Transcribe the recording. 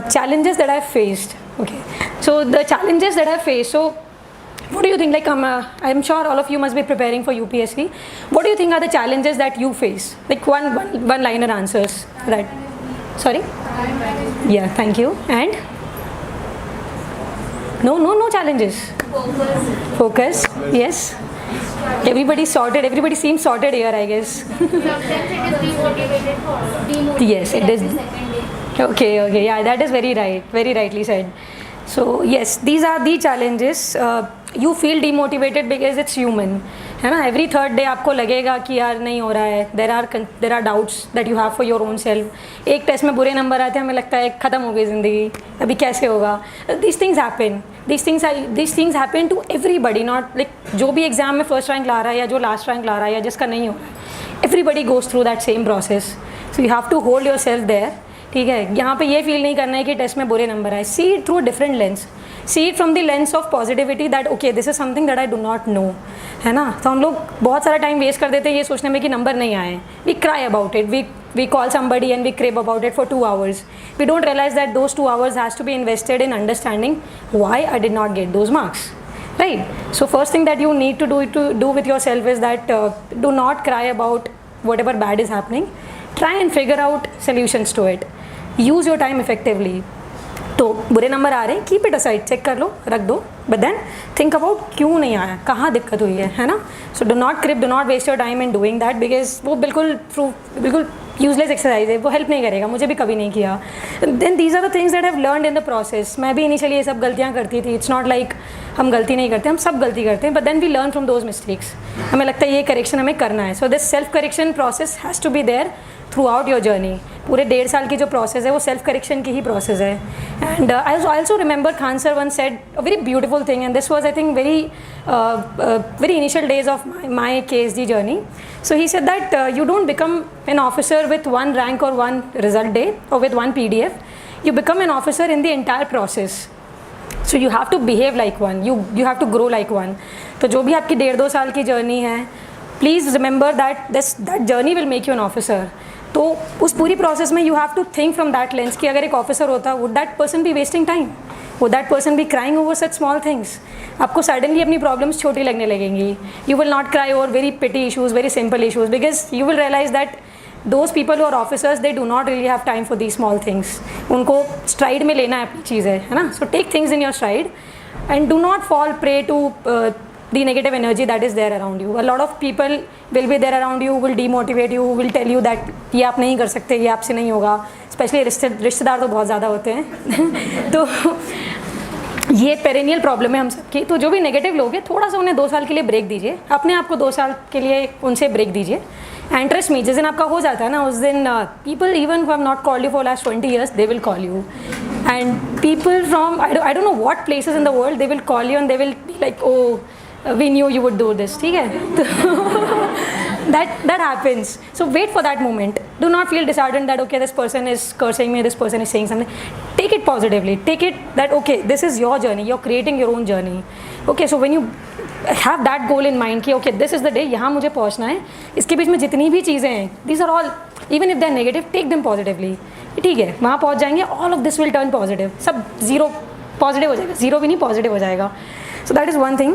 challenges that I've faced. Okay, so the challenges that I've faced. So, what do you think? Like, I'm sure all of you must be preparing for UPSC. What do you think are the challenges that you face? Like one-liner answers. Right? Sorry. Yeah. Thank you. And no challenges. Focus. Yes. Everybody sorted. Everybody seems sorted here, I guess. Yes, it is. Okay, yeah, that is very right, very rightly said. So yes, these are the challenges. You feel demotivated because it's human, है ना? Every third day आपको लगेगा कि यार नहीं हो रहा है. There are doubts that you have for your own self. एक टेस्ट में बुरे नंबर आते हैं, हमें लगता है ख़त्म हो गई ज़िंदगी, अभी कैसे होगा? These things happen. These things happen to everybody. Not like जो भी एग्जाम में फर्स्ट रैंक ला रहा है या जो लास्ट रैंक ला रहा है या जिसका नहीं हो रहा है. Everybody goes through that same process. So you have to hold yourself there. ठीक है, यहाँ पे ये फील नहीं करना है कि टेस्ट में बुरे नंबर आए. See it through a different lens. See it from the lens of positivity that okay this is something that I do not know, है ना? तो हम लोग बहुत सारा टाइम वेस्ट कर देते हैं ये सोचने में कि नंबर नहीं आए. We cry about it, we call somebody and we crave about it for 2 hours. We don't realize that those 2 hours has to be invested in understanding why I did not get those marks. Right? So first thing that you need to do with yourself is that do not cry about whatever bad is happening. Try and figure out solutions to it. Use your time effectively. तो बुरे number आ रहे हैं, keep it aside, check कर लो, रख दो, but then think about क्यों नहीं आया, कहाँ दिक्कत हुई है ना? So do not waste your time in doing that because वो बिल्कुल यूजलेस एक्सरसाइज है, वो हेल्प नहीं करेगा. मुझे भी कभी नहीं किया. Then these are the things that have learned in the process. मैं भी इनिशियली ये सब गलतियाँ करती थी. इट्स नॉट लाइक हम गलती नहीं करते, हम सब गलती करते हैं, but then we learn from those mistakes. हमें लगता है ये करेक्शन हमें करना है. So this self correction process has to be there throughout your journey. पूरे 1.5 साल की जो प्रोसेस है वो सेल्फ करेक्शन की ही प्रोसेस है. And I also remember Khan sir one said a very beautiful thing and this was I think very initial days of my KSG journey. So he said that you don't become an officer with one rank or one result day or with one PDF. You become an officer in the entire process. So you have to behave like one. You have to grow like one. तो जो भी आपकी 1.5-2 साल की journey है, please remember that that journey will make you an officer. तो उस पूरी प्रोसेस में you have to think from that lens कि अगर एक ऑफिसर होता would that person be wasting time, would that person be crying over such small things. आपको suddenly अपनी प्रॉब्लम्स छोटी लगने लगेंगी. You will not cry over very petty issues, very simple issues, because you will realize that those people who are officers they do not really have time for the small things. उनको STRIDE में लेना है अपनी चीज़ है ना? So take things in your stride and do not fall prey to the negative energy that is there around you. A lot of people will be there around you, will demotivate you, will tell you that ये आप नहीं कर सकते, ये आपसे नहीं होगा. Specially रिश्तेदार तो बहुत ज़्यादा होते हैं. तो ये पेरेनियल प्रॉब्लम है हम सबकी. तो जो भी नेगेटिव लोग हैं थोड़ा सा उन्हें 2 साल के लिए ब्रेक दीजिए, अपने आप को 2 साल के लिए उनसे ब्रेक दीजिए. एंड ट्रस्ट मी, जिस दिन आपका हो जाता है ना उस दिन people even who have not called you for last 20 years they will call you. And people from I don't know what places in the world they will call you and they will be like, oh we knew you would do this. ठीक है? that happens. So wait for that moment. Do not feel disheartened that okay this person is cursing me, this person is saying something. Take it positively. Take it that okay this is your journey, you're creating your own journey. Okay, so when you have that goal in mind कि okay this is the day, यहाँ मुझे पहुँचना है, इसके बीच में जितनी भी चीज़ें हैं these are all even if they are negative take them positively. ठीक है, वहाँ पहुँच जाएंगे, all of this will turn positive. सब 0 पॉजिटिव हो जाएगा, 0 भी नहीं पॉजिटिव हो जाएगा. So that is one thing.